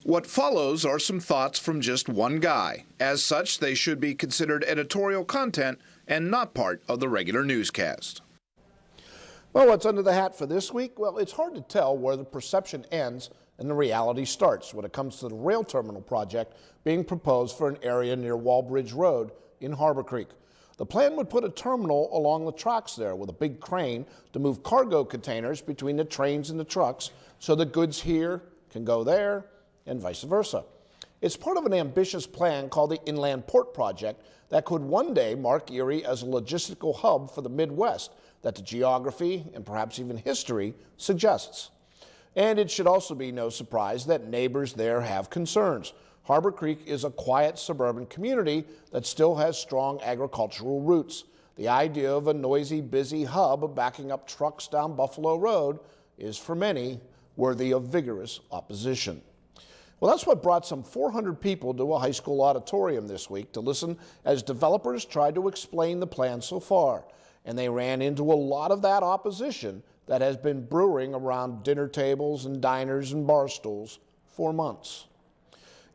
What follows are some thoughts from just one guy. As such, they should be considered editorial content and not part of the regular newscast. Well, what's under the hat for this week? Well, it's hard to tell where the perception ends and the reality starts when it comes to the rail terminal project being proposed for an area near Walbridge Road in Harbor Creek. The plan would put a terminal along the tracks there with a big crane to move cargo containers between the trains and the trucks so the goods here can go there and vice versa. It's part of an ambitious plan called the Inland Port Project that could one day mark Erie as a logistical hub for the Midwest that the geography and perhaps even history suggests. And it should also be no surprise that neighbors there have concerns. Harbor Creek is a quiet suburban community that still has strong agricultural roots. The idea of a noisy, busy hub backing up trucks down Buffalo Road is, for many, worthy of vigorous opposition. Well, that's what brought some 400 people to a high school auditorium this week to listen as developers tried to explain the plan so far. And they ran into a lot of that opposition that has been brewing around dinner tables and diners and bar stools for months.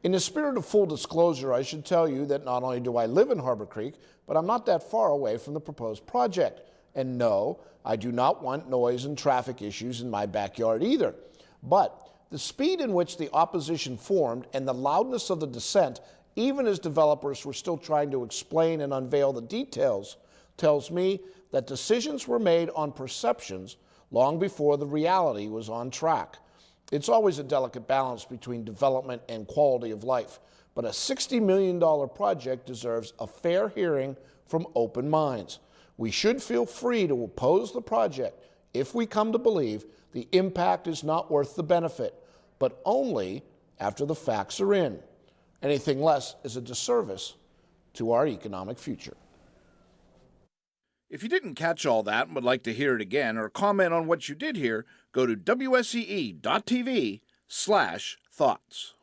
In the spirit of full disclosure, I should tell you that not only do I live in Harbor Creek, but I'm not that far away from the proposed project. And no, I do not want noise and traffic issues in my backyard either. But the speed in which the opposition formed and the loudness of the dissent, even as developers were still trying to explain and unveil the details, tells me that decisions were made on perceptions long before the reality was on track. It's always a delicate balance between development and quality of life, but a $60 million project deserves a fair hearing from open minds. We should feel free to oppose the project if we come to believe the impact is not worth the benefit, but only after the facts are in. Anything less is a disservice to our economic future. If you didn't catch all that and would like to hear it again or comment on what you did hear, go to WSEE.TV/thoughts.